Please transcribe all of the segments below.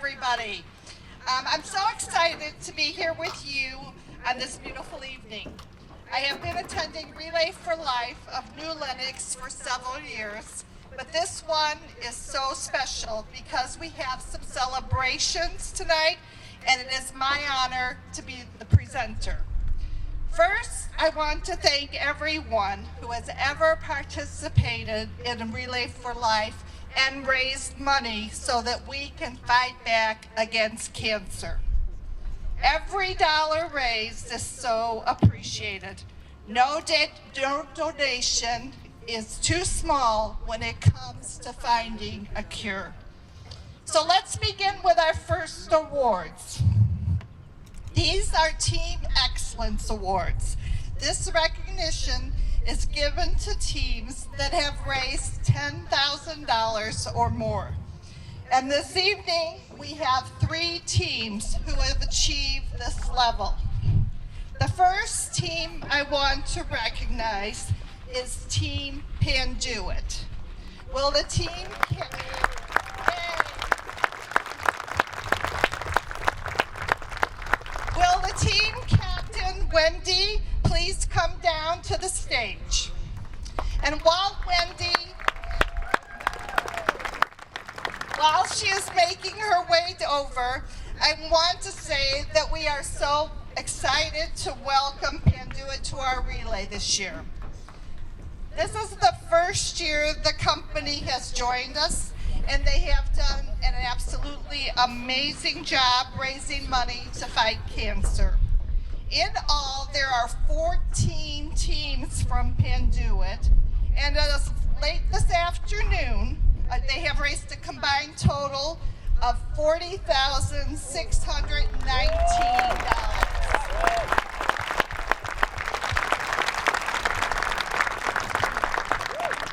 everybody. I'm so excited to be here with you on this beautiful evening. I have been attending Relay for Life of New Lenox for several years, but this one is so special because we have some celebrations tonight, and it is my honor to be the presenter. First, I want to thank everyone who has ever participated in Relay for Life and raised money so that we can fight back against cancer. Every dollar raised is so appreciated. No donation is too small when it comes to finding a cure. So let's begin with our first awards. These are Team Excellence Awards. This recognition is given to teams that have raised $10,000 or more. And this evening, we have 3 teams who have achieved this level. The first team I want to recognize is Team Panduit. Will the team Will the team captain, Wendy, please come down to the stage? And while she is making her way over, I want to say that we are so excited to welcome Panduit to our relay this year. This is the first year the company has joined us, and they have done an absolutely amazing job raising money to fight cancer. In all, there are 14 teams from Panduit, and as late this afternoon, they have raised a combined total of $40,619.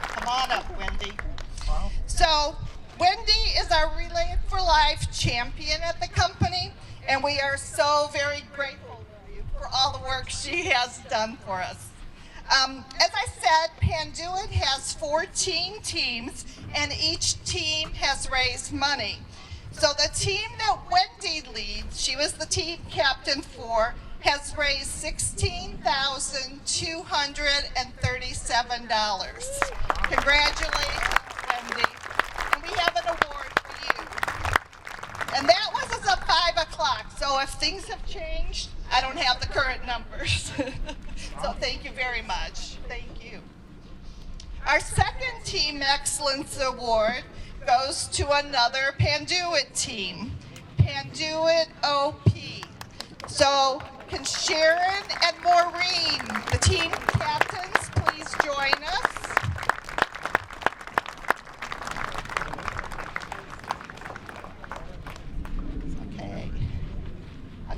Come on up, Wendy. Wow. So, Wendy is our Relay for Life champion at the company, and we are so very grateful for all the work she has done for us. As I said, Panduit has 14 teams, and each team has raised money. So the team that Wendy leads, she was the team captain for, has raised $16,237. Congratulations, Wendy. And we have an award for you. And that was as of 5 o'clock, so if things have changed, I don't have the current numbers. So thank you very much. Thank you. Our second Team Excellence Award goes to another Panduit team, Panduit OP. So can Sharon and Maureen, the team captains, please join us?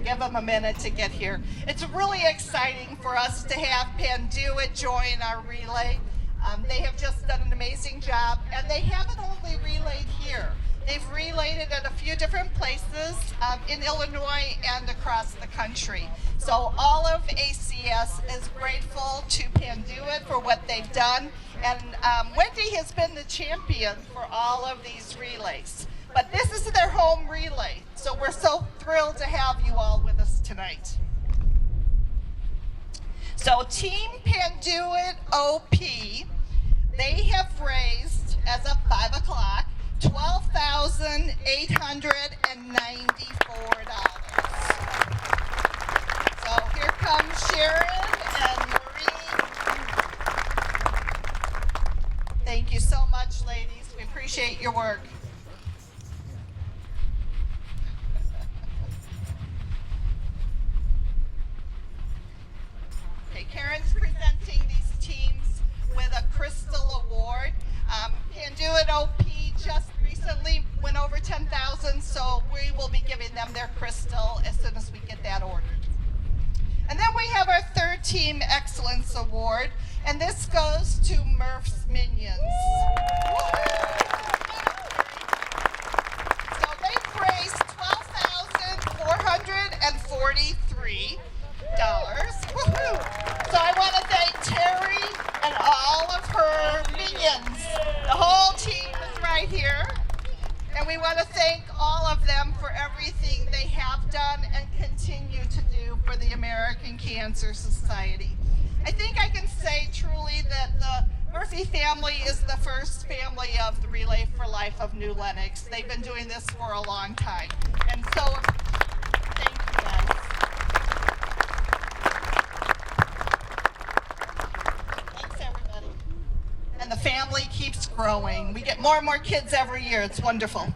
Give them a minute to get here. It's really exciting for us to have Panduit join our relay. They have just done an amazing job, and they haven't only relayed here. They've relayed it at a few different places in Illinois and across the country. So all of ACS is grateful to Panduit for what they've done, and Wendy has been the champion for all of these relays. But this is their home relay, so we're so thrilled to have you all with us tonight. So Team Panduit OP, they have raised, as of 5 o'clock, $12,894. So here comes Sharon and Marie. Thank you so much, ladies. We appreciate your work. Karen's presenting these teams with a Crystal Award. Panduit OP just recently went over 10,000, so we will be giving them their Crystal as soon as we get that ordered. And then we have our third Team Excellence Award, and this goes to Murph's Minions. So they've raised $12,443. Woohoo! So I want to thank Terry and all of her minions. The whole team is right here. And we want to thank all of them them for everything they have done and continue to do for the American Cancer Society. I think I can say truly that the Murphy family is the first family of the Relay for Life of New Lenox. They've been doing this for a long time. And so, thank you guys. Thanks, everybody. And the family keeps growing. We get more and more kids every year. It's wonderful.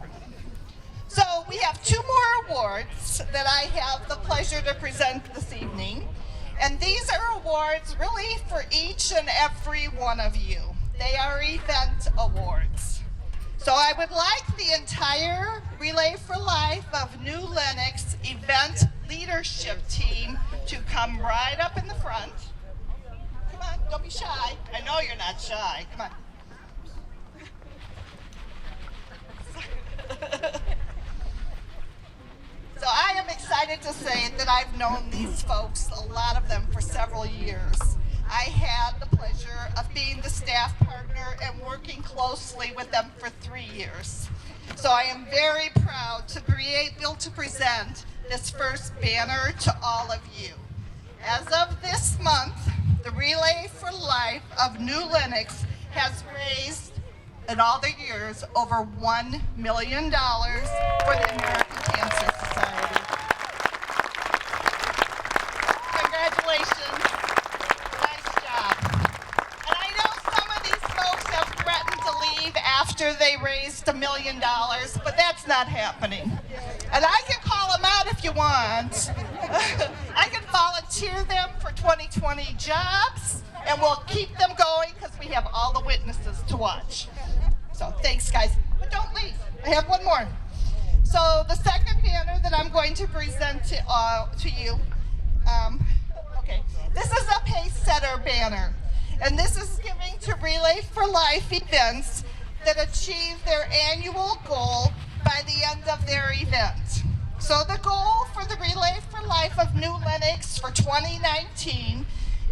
So we have 2 more awards that I have the pleasure to present this evening. And these are awards really for each and every one of you. They are event awards. So I would like the entire Relay for Life of New Lenox event leadership team to come right up in the front. Come on, don't be shy. I know you're not shy. Come on. So I am excited to say that I've known these folks, a lot of them, for several years. I had the pleasure of being the staff partner and working closely with them for 3 years. So I am very proud to be able to present this first banner to all of you. As of this month, the Relay for Life of New Lenox has raised, in all the years, over $1 million for the American Cancer Society. Congratulations. Nice job. And I know some of these folks have threatened to leave after they raised $1 million, but that's not happening. And I can call them out if you want. I can volunteer them for 2020 jobs, and we'll keep them going because we have all the witnesses to watch. So thanks, guys. But don't leave. I have one more. So the second banner that I'm going to present to you, okay, this is a pace setter banner. And this is giving to Relay for Life events that achieve their annual goal by the end of their event. So the goal for the Relay for Life of New Lenox for 2019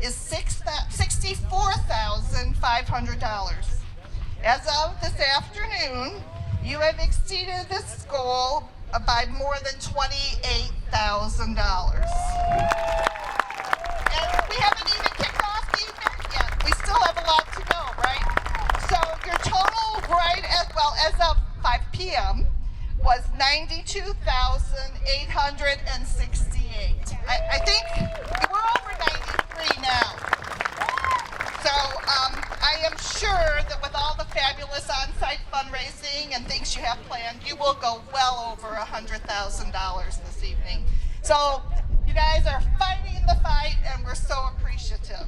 is $64,500. As of this afternoon, you have exceeded this goal by more than $28,000. And we haven't even kicked off the event yet. We still have a lot to go, right? So your total as of 5 p.m. was $92,868. I think we're over 93 now. So I am sure that with all the fabulous on-site fundraising and things you have planned, you will go well over $100,000 this evening. So you guys are fighting the fight, and we're so appreciative.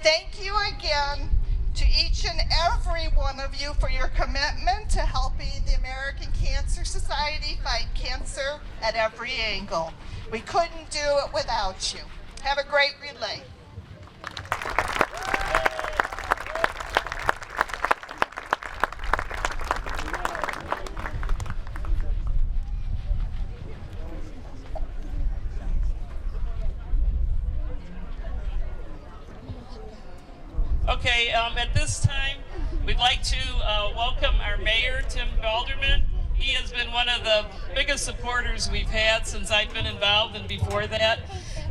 Thank you again to each and every one of you for your commitment to helping the American Cancer Society fight cancer at every angle. We couldn't do it without you. Have a great relay. Okay, at this time, we'd like to welcome our mayor, Tim Balderman. He has been one of the biggest supporters we've had since I've been involved and before that.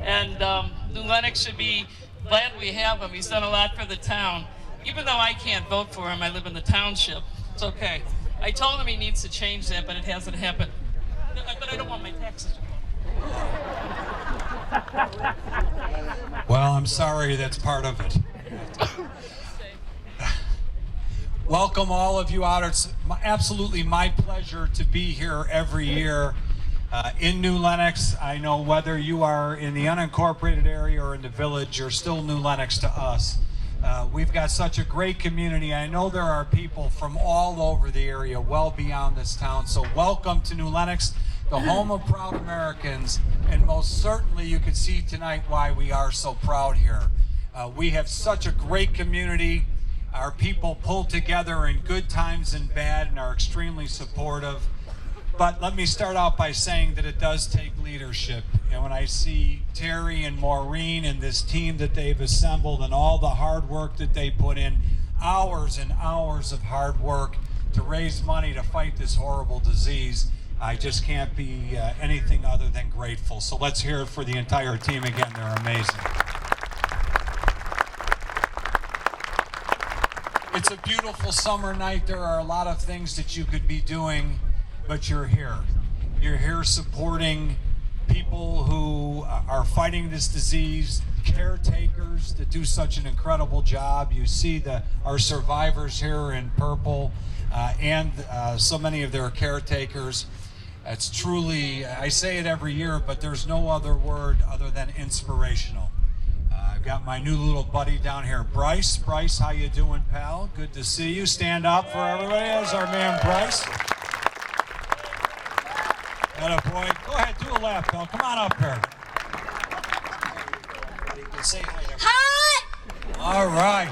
And New Lenox should be glad we have him. He's done a lot for the town. Even though I can't vote for him, I live in the township. It's okay. I told him he needs to change that, but it hasn't happened. But I don't want my taxes to go. Well, I'm sorry, that's part of it. Welcome all of you out. It's absolutely my pleasure to be here every year in New Lenox. I know whether you are in the unincorporated area or in the village, you're still New Lenox to us. We've got such a great community. I know there are people from all over the area, well beyond this town. So welcome to New Lenox, the home of proud Americans, and most certainly you can see tonight why we are so proud here. We have such a great community. Our people pull together in good times and bad and are extremely supportive. But let me start out by saying that it does take leadership. And when I see Terry and Maureen and this team that they've assembled and all the hard work that they put in, hours and hours of hard work to raise money to fight this horrible disease, I just can't be anything other than grateful. So let's hear it for the entire team again. They're amazing. It's a beautiful summer night. There are a lot of things that you could be doing, but you're here. You're here supporting people who are fighting this disease, caretakers that do such an incredible job. You see our survivors here in purple and so many of their caretakers. It's truly, I say it every year, but there's no other word other than inspirational. I've got my new little buddy down here, Bryce. Bryce, how you doing, pal? Good to see you. Stand up for everybody. There's our man, Bryce. Atta boy. Go ahead, do a lap, pal. Come on up here. Say hi to Hot! All right.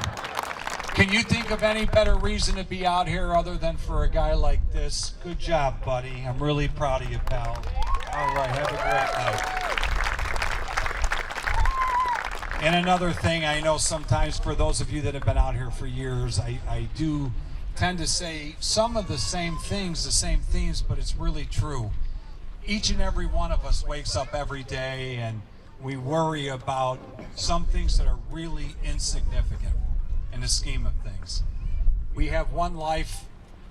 Can you think of any better reason to be out here other than for a guy like this? Good job, buddy. I'm really proud of you, pal. All right, have a great night. And another thing, I know sometimes for those of you that have been out here for years, I do tend to say some of the same things, the same themes, but it's really true. Each and every one of us wakes up every day and we worry about some things that are really insignificant in the scheme of things. We have one life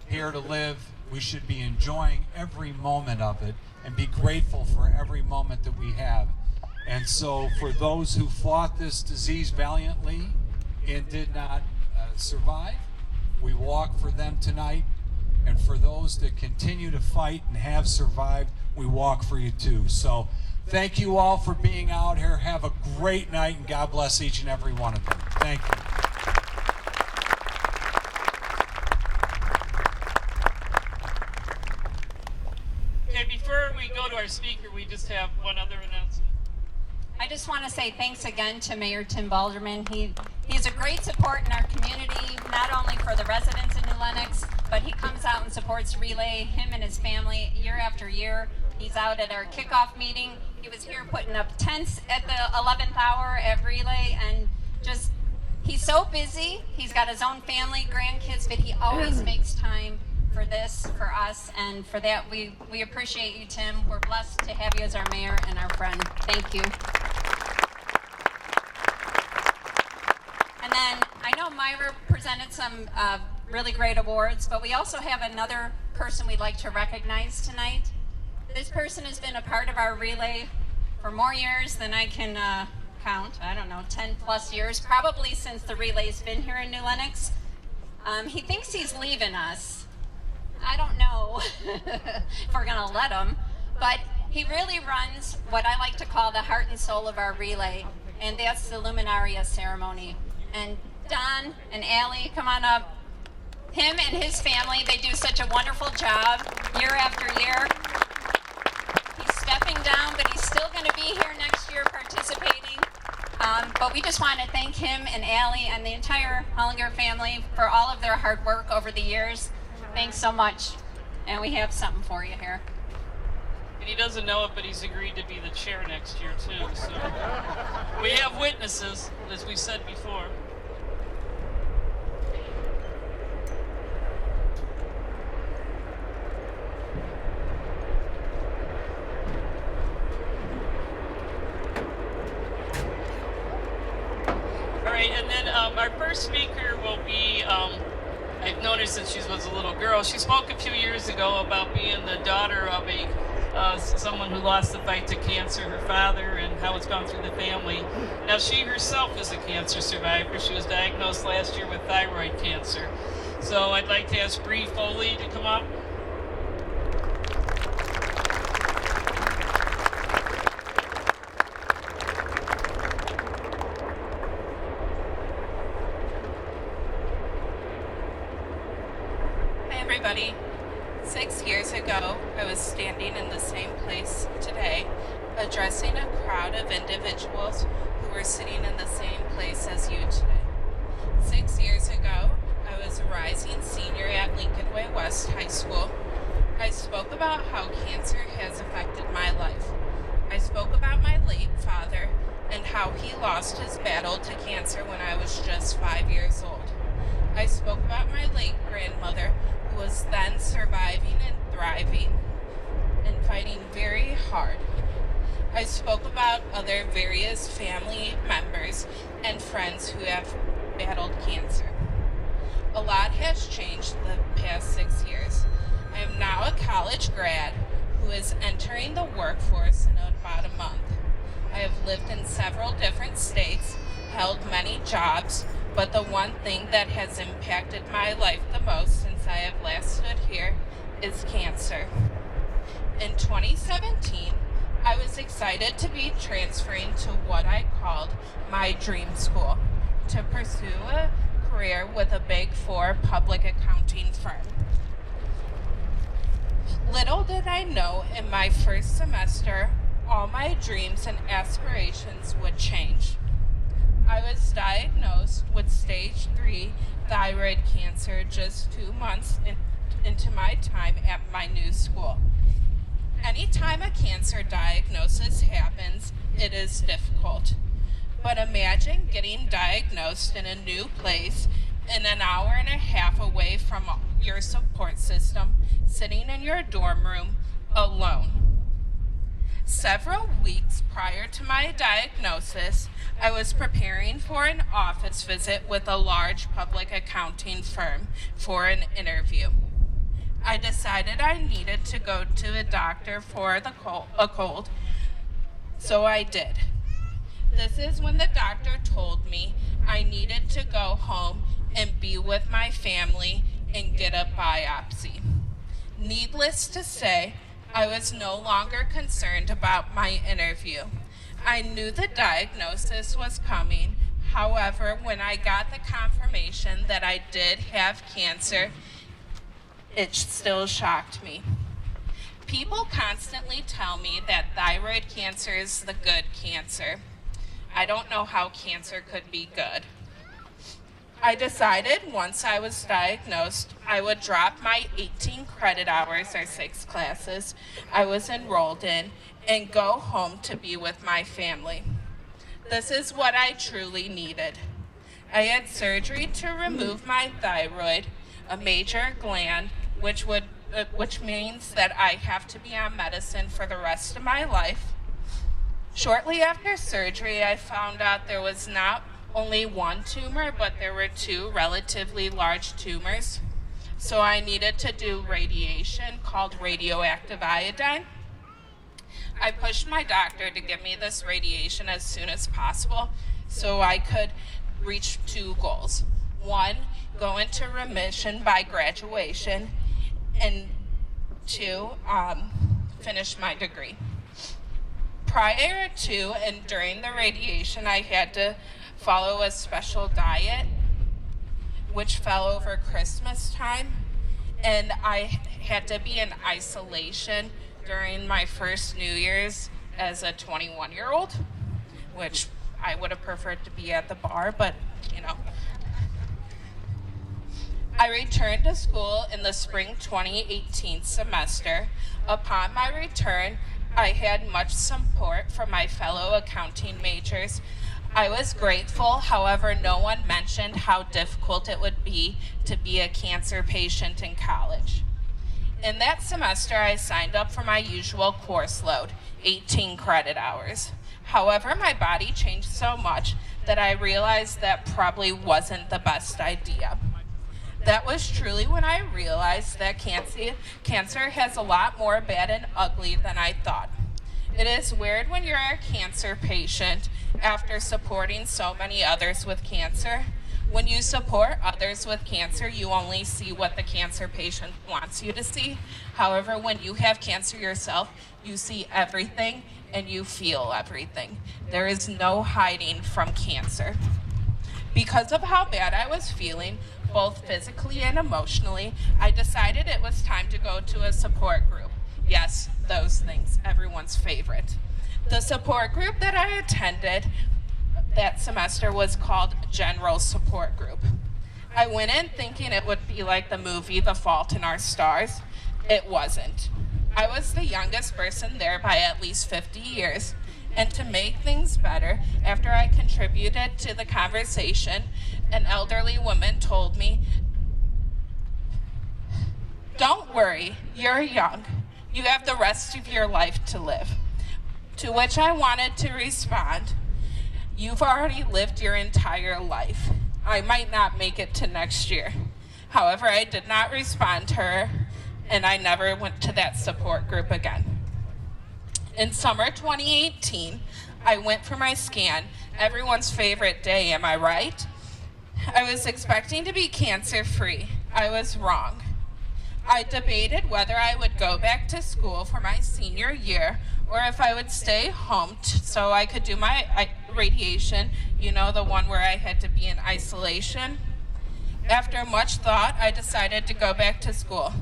here to live. We should be enjoying every moment of it and be grateful for every moment that we have. And so for those who fought this disease valiantly and did not survive, we walk for them tonight. And for those that continue to fight and have survived, we walk for you too. So thank you all for being out here. Have a great night, and God bless each and every one of them. Thank you. Okay, before we go to our speaker, we just have one other announcement. I just want to say thanks again to Mayor Tim Balderman. He's a great support in our community, not only for the residents in New Lenox, but he comes out and supports Relay, him and his family, year after year. He's out at our kickoff meeting. He was here putting up tents at the 11th hour at Relay, and just, he's so busy. He's got his own family, grandkids, but he always makes time for this, for us, and for that, we appreciate you, Tim. We're blessed to have you as our mayor and our friend. Thank you. And then, I know Myra presented some really great awards, but we also have another person we'd like to recognize tonight. This person has been a part of our relay for more years than I can count. I don't know, 10 plus years, probably since the relay's been here in New Lenox. He thinks he's leaving us. I don't know if we're gonna let him, but he really runs what I like to call the heart and soul of our relay, and that's the Luminaria ceremony. And Don and Allie, come on up. Him and his family, they do such a wonderful job year after year. He's stepping down, but he's still gonna be here next year participating. But we just want to thank him and Allie and the entire Hollinger family for all of their hard work over the years. Thanks so much. And we have something for you here. And he doesn't know it, but he's agreed to be the chair next year too. So we have witnesses, as we said before. All right, and then our first speaker will be, I've known her since she was a little girl. She spoke a few years ago about being the daughter of someone who lost the fight to cancer, her father, and how it's gone through the family. Now, she herself is a cancer survivor. She was diagnosed last year with thyroid cancer. So I'd like to ask Bree Foley to come up. Everybody, 6 years ago, I was standing in the same place today, addressing a crowd of individuals who were sitting in the same place as you today. 6 years ago, I was a rising senior at Lincoln Way West High School. I spoke about how cancer has affected my life. I spoke about my late father and how he lost his battle to cancer when I was just 5 years old. I spoke about my late grandmother, who was then surviving and thriving. fighting very hard. I spoke about other various family members and friends who have battled cancer. A lot has changed the past 6 years. I am now a college grad who is entering the workforce in about a month. I have lived in several different states, held many jobs, but the one thing that has impacted my life the most since I have last stood here is cancer. In 2017, I was excited to be transferring to what I called my dream school, to pursue a career with a Big Four public accounting firm. Little did I know in my first semester, all my dreams and aspirations would change. I was diagnosed with stage 3 thyroid cancer just 2 months into my time at my new school. Anytime a cancer diagnosis happens, it is difficult. But imagine getting diagnosed in a new place and an hour and a half away from your support system, sitting in your dorm room alone. Several weeks prior to my diagnosis, I was preparing for an office visit with a large public accounting firm for an interview. I decided I needed to go to a doctor for a cold, so I did. This is when the doctor told me I needed to go home and be with my family and get a biopsy. Needless to say, I was no longer concerned about my interview. I knew the diagnosis was coming. However, when I got the confirmation that I did have cancer, it still shocked me. People constantly tell me that thyroid cancer is the good cancer. I don't know how cancer could be good. I decided once I was diagnosed, I would drop my 18 credit hours or 6 classes I was enrolled in and go home to be with my family. This is what I truly needed. I had surgery to remove my thyroid, a major gland, which means that I have to be on medicine for the rest of my life. Shortly after surgery, I found out there was not only one tumor, but there were 2 relatively large tumors. So I needed to do radiation called radioactive iodine. I pushed my doctor to give me this radiation as soon as possible so I could reach 2 goals. 1, go into remission by graduation, and 2, finish my degree. Prior to and during the radiation, I had to follow a special diet, which fell over Christmas time, and I had to be in isolation during my first New Year's as a 21-year-old, which I would have preferred to be at the bar, but you know. I returned to school in the spring 2018 semester. Upon my return, I had much support from my fellow accounting majors. I was grateful, however, no one mentioned how difficult it would be to be a cancer patient in college. In that semester, I signed up for my usual course load, 18 credit hours. However, my body changed so much that I realized that probably wasn't the best idea. That was truly when I realized that cancer has a lot more bad and ugly than I thought. It is weird when you're a cancer patient after supporting so many others with cancer. When you support others with cancer, you only see what the cancer patient wants you to see. However, when you have cancer yourself, you see everything and you feel everything. There is no hiding from cancer. Because of how bad I was feeling, both physically and emotionally, I decided it was time to go to a support group. Yes, those things, everyone's favorite. The support group that I attended that semester was called General Support Group. I went in thinking it would be like the movie The Fault in Our Stars. It wasn't. I was the youngest person there by at least 50 years. And to make things better, after I contributed to the conversation, an elderly woman told me, "Don't worry, you're young. You have the rest of your life to live. To which I wanted to respond, you've already lived your entire life. I might not make it to next year. However, I did not respond to her, and I never went to that support group again. In summer 2018, I went for my scan, everyone's favorite day, am I right? I was expecting to be cancer-free. I was wrong. I debated whether I would go back to school for my senior year or if I would stay home so I could do my radiation, you know, the one where I had to be in isolation. After much thought, I decided to go back to school.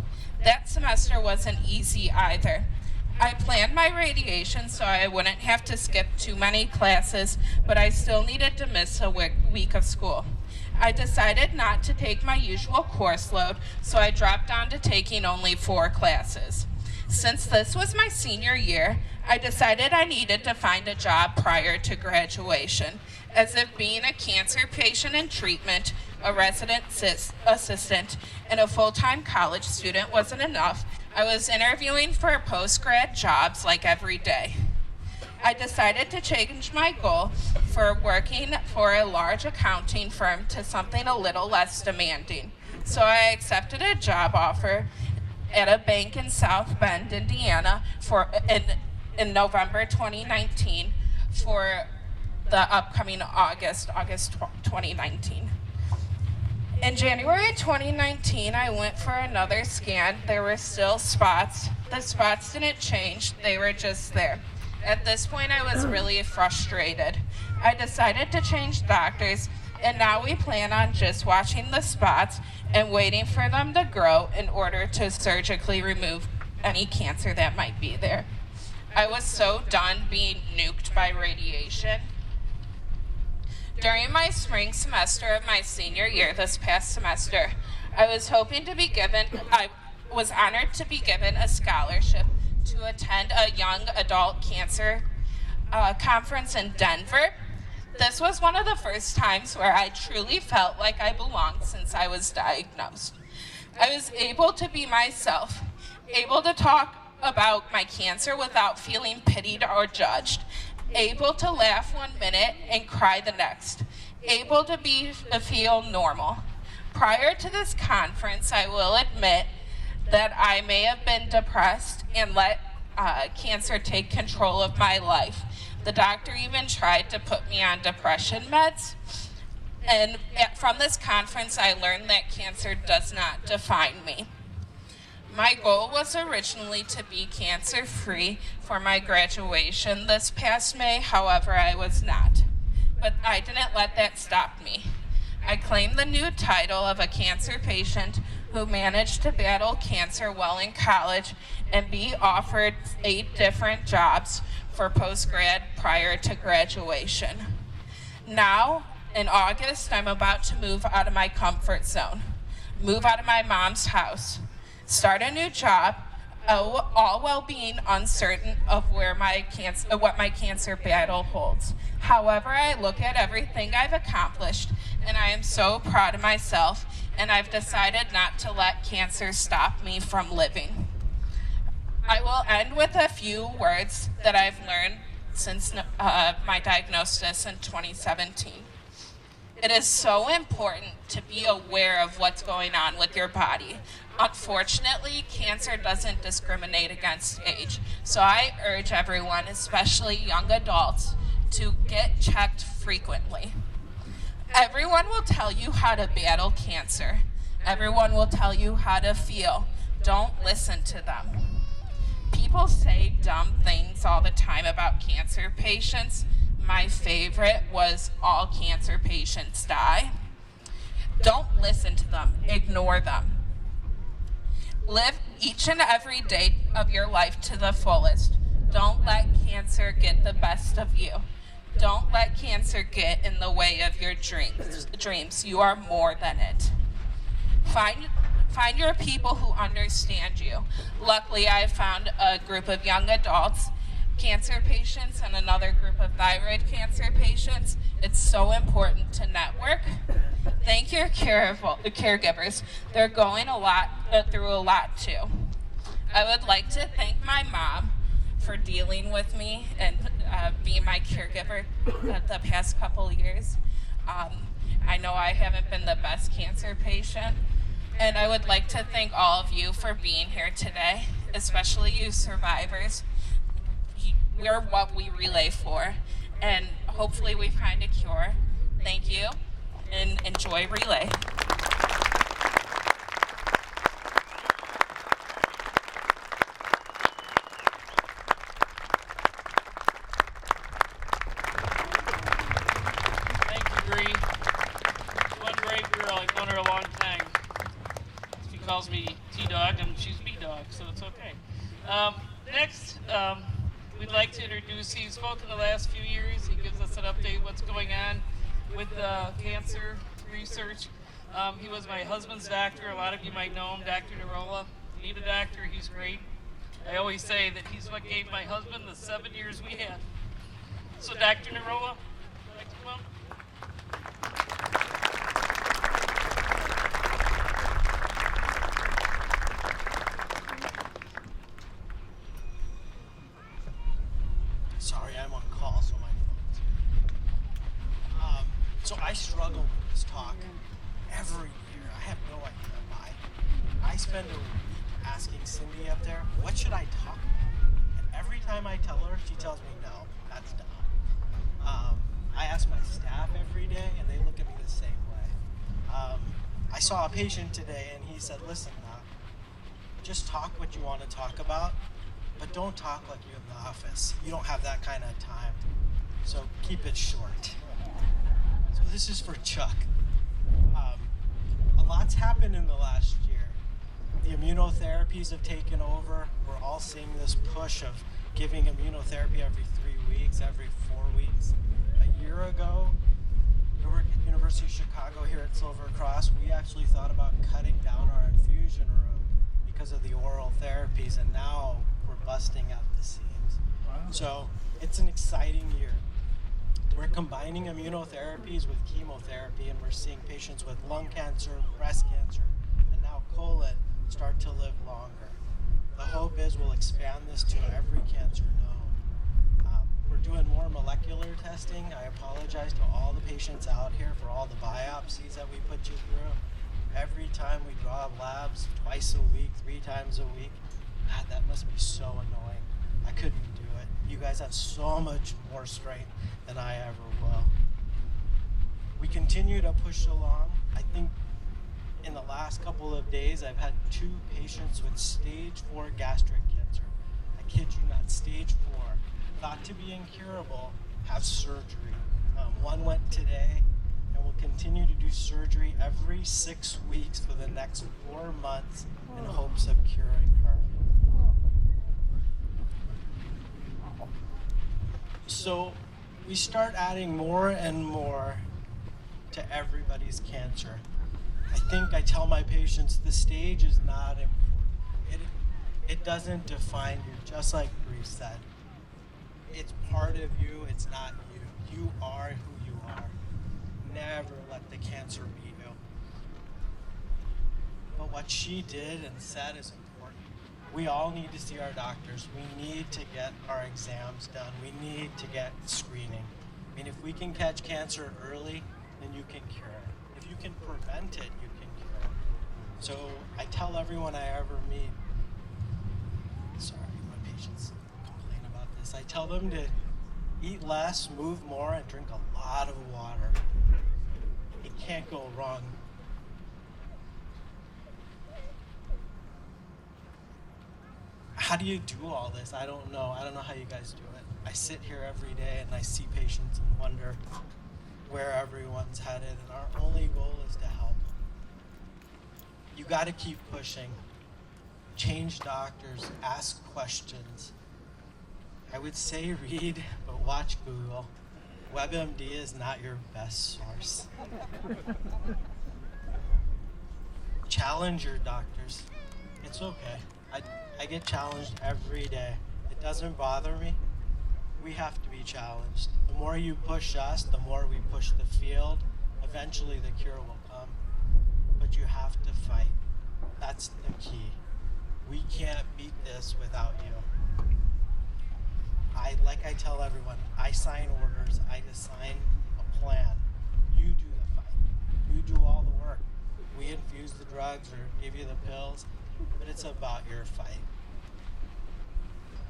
That semester wasn't easy either. I planned my radiation so I wouldn't have to skip too many classes, but I still needed to miss a week of school. I decided not to take my usual course load, so I dropped down to taking only 4 classes. Since this was my senior year, I decided I needed to find a job prior to graduation, as if being a cancer patient in treatment, a resident assistant, and a full-time college student wasn't enough. I was interviewing for post-grad jobs like every day. I decided to change my goal for working for a large accounting firm to something a little less demanding. So I accepted a job offer at a bank in South Bend, Indiana in November 2019 for the upcoming August 2019. In January 2019, I went for another scan. There were still spots. The spots didn't change, they were just there. At this point, I was really frustrated. I decided to change doctors, and now we plan on just watching the spots and waiting for them to grow in order to surgically remove any cancer that might be there. I was so done being nuked by radiation. During my spring semester of my senior year this past semester, I was honored to be given a scholarship to attend a young adult cancer conference in Denver. This was one of the first times where I truly felt like I belonged since I was diagnosed. I was able to be myself, able to talk about my cancer without feeling pitied or judged, able to laugh one minute and cry the next, able to feel normal. Prior to this conference, I will admit that I may have been depressed and let cancer take control of my life. The doctor even tried to put me on depression meds. And from this conference, I learned that cancer does not define me. My goal was originally to be cancer-free for my graduation this past May, however, I was not. But I didn't let that stop me. I claimed the new title of a cancer patient who managed to battle cancer while in college and be offered 8 different jobs for post-grad prior to graduation. Now, in August, I'm about to move out of my comfort zone, move out of my mom's house, start a new job, all while being uncertain of what my cancer battle holds. However, I look at everything I've accomplished, and I am so proud of myself, and I've decided not to let cancer stop me from living. I will end with a few words that I've learned since my diagnosis in 2017. It is so important to be aware of what's going on with your body. Unfortunately, cancer doesn't discriminate against age, so I urge everyone, especially young adults, to get checked frequently. Everyone will tell you how to battle cancer. Everyone will tell you how to feel. Don't listen to them. People say dumb things all the time about cancer patients. My favorite was all cancer patients die. Don't listen to them. Ignore them. Live each and every day of your life to the fullest. Don't let cancer get the best of you. Don't let cancer get in the way of your dreams. You are more than it. Find your people who understand you. Luckily, I found a group of young adults, cancer patients, and another group of thyroid cancer patients. It's so important to network. Thank your caregivers. They're going through a lot too. I would like to thank my mom for dealing with me and being my caregiver the past couple years. I know I haven't been the best cancer patient, and I would like to thank all of you for being here today, especially you survivors. We're what we relay for, and hopefully we find a cure. Thank you, and enjoy Relay. Thank you, Bree. One brave girl. I've known her a long time. She calls me T-Dog, and she's B-Dog, so it's okay. Next, we'd like to introduce, he's spoken the last few years. He gives us an update what's going on with cancer research. He was my husband's doctor. A lot of you might know him, Dr. Narola. Need a doctor, he's great. I always say that he's what gave my husband the 7 years we had. So Dr. Narola, would you like to come up? Sorry, I'm on call, so my phone's. So I struggle with this talk every year. I have no idea why. I spend a week asking Cindy up there, what should I talk about? And every time I tell her, she tells me, no, that's dumb. I ask my staff every day, and they look at me the same way. I saw a patient today, and he said, listen, just talk what you want to talk about, but don't talk like you're in the office. You don't have that kind of time. So keep it short. So this is for Chuck. A lot's happened in the last year. The immunotherapies have taken over. We're all seeing this push of giving immunotherapy every 3 weeks, every 4 weeks. A year ago, we were at University of Chicago here at Silver Cross. We actually thought about cutting down our infusion room because of the oral therapies, and now we're busting at the seams. Wow. So it's an exciting year. We're combining immunotherapies with chemotherapy, and we're seeing patients with lung cancer, breast cancer, and now colon start to live longer. The hope is we'll expand this to every cancer known. We're doing more molecular testing. I apologize to all the patients out here for all the biopsies that we put you through. Every time we draw labs, twice a week, 3 times a week. God, that must be so annoying. I couldn't do it. You guys have so much more strength than I ever will. We continue to push along. I think in the last couple of days, I've had 2 patients with stage 4 gastric cancer. I kid you not, stage 4, thought to be incurable, have surgery. One went today, and will continue to do surgery every 6 weeks for the next 4 months in hopes of curing her. So we start adding more and more to everybody's cancer. I think I tell my patients the stage is not important. It doesn't define you, just like Bree said. It's part of you, it's not you. You are who you are. Never let the cancer beat you. But what she did and said is important. We all need to see our doctors. We need to get our exams done. We need to get screening. I mean, if we can catch cancer early, then you can cure it. If you can prevent it, you can cure it. So I tell everyone I ever meet, sorry, my patients complain about this. I tell them to eat less, move more, and drink a lot of water. It can't go wrong. How do you do all this? I don't know. I don't know how you guys do it. I sit here every day and I see patients and wonder where everyone's headed, and our only goal is to help. You got to keep pushing. Change doctors, ask questions. I would say read, but watch Google. WebMD is not your best source. Challenge your doctors. It's okay. I get challenged every day. It doesn't bother me. We have to be challenged. The more you push us, the more we push the field. Eventually the cure will come. But you have to fight. That's the key. We can't beat this without you. Like I tell everyone, I sign orders, I assign a plan. You do the fight. You do all the work. We infuse the drugs or give you the pills, but it's about your fight.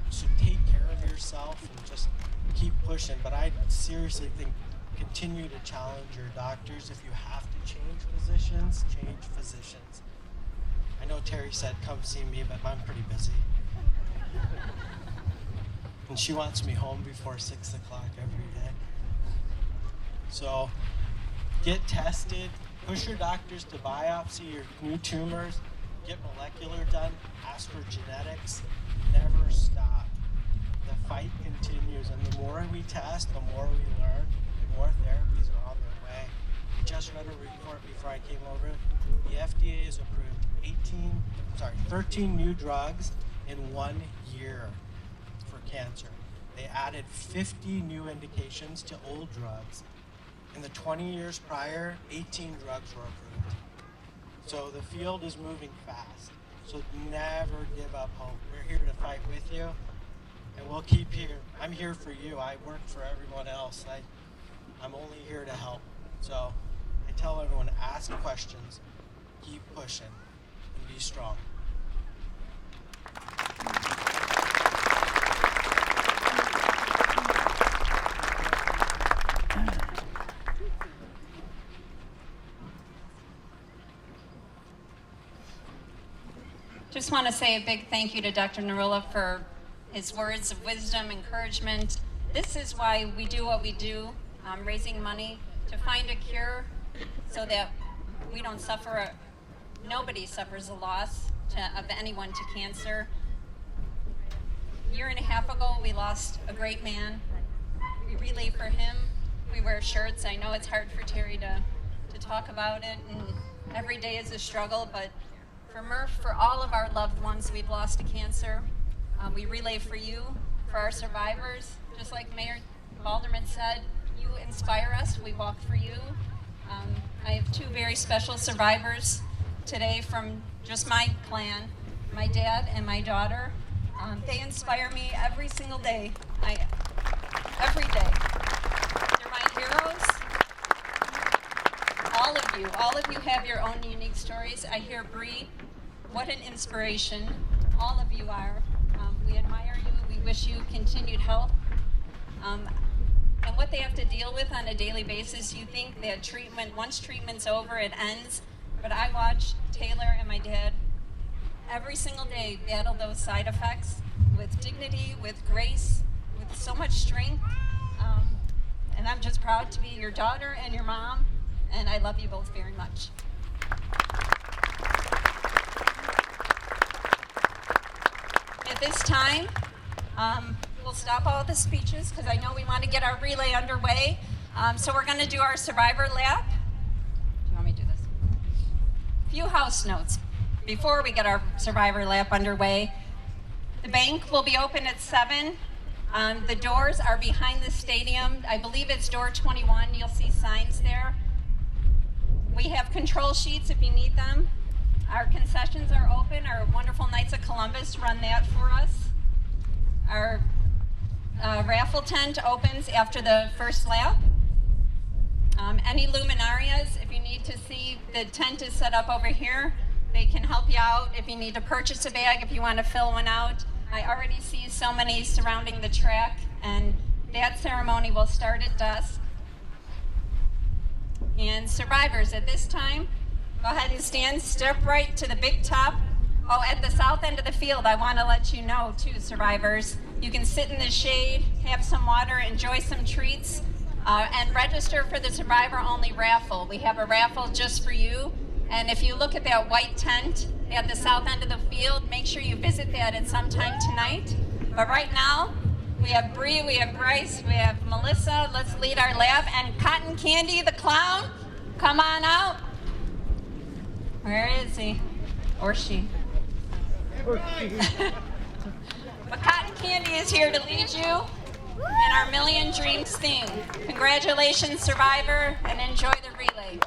So take care of yourself and just keep pushing. But I seriously think continue to challenge your doctors. If you have to change physicians, change physicians. I know Terry said come see me, but I'm pretty busy. And she wants me home before 6 o'clock every day. So get tested, push your doctors to biopsy your new tumors, get molecular done, ask for genetics, never stop. The fight continues, and the more we test, the more we learn, the more therapies are on their way. I just read a report before I came over. The FDA has approved 13 new drugs in 1 year for cancer. They added 50 new indications to old drugs. In the 20 years prior, 18 drugs were approved. So the field is moving fast. So never give up hope. We're here to fight with you, and we'll keep here. I'm here for you. I work for everyone else. I'm only here to help. So I tell everyone, ask questions, keep pushing, and be strong. Just want to say a big thank you to Dr. Narula for his words of wisdom, encouragement. This is why we do what we do, raising money to find a cure so that we don't suffer, nobody suffers a loss of anyone to cancer. A year and a half ago, we lost a great man. We relay for him. We wear shirts. I know it's hard for Terry to talk about it, and every day is a struggle, but for Murph, for all of our loved ones we've lost to cancer, we relay for you, for our survivors. Just like Mayor Balderman said, you inspire us, we walk for you. I have 2 very special survivors today from just my clan, my dad and my daughter. They inspire me every single day, every day. They're my heroes. All of you have your own unique stories. I hear Bree, what an inspiration all of you are. We admire you. We wish you continued health. And what they have to deal with on a daily basis, you think that once treatment's over, it ends. But I watch Taylor and my dad every single day battle those side effects with dignity, with grace, with so much strength. And I'm just proud to be your daughter and your mom. And I love you both very much. At this time, we'll stop all the speeches because I know we want to get our relay underway. So we're going to do our survivor lap. Do you want me to do this? A few house notes before we get our survivor lap underway. The bank will be open at 7. The doors are behind the stadium. I believe it's door 21. You'll see signs there. We have control sheets if you need them. Our concessions are open. Our wonderful Knights of Columbus run that for us. Our raffle tent opens after the first lap. Any luminarias, if you need to see, the tent is set up over here. They can help you out if you need to purchase a bag, if you want to fill one out. I already see so many surrounding the track, and that ceremony will start at dusk. And survivors, at this time, go ahead and stand, step right to the big top. Oh, at the south end of the field, I want to let you know too, survivors, you can sit in the shade, have some water, enjoy some treats, and register for the survivor-only raffle. We have a raffle just for you, and if you look at that white tent at the south end of the field, make sure you visit that at some time tonight. But right now, we have Bree, we have Bryce, we have Melissa. Let's lead our lap. And Cotton Candy, the clown, come on out. Where is he? Or she? But Cotton Candy is here to lead you in our Million Dreams theme. Congratulations, survivor, and enjoy the relay.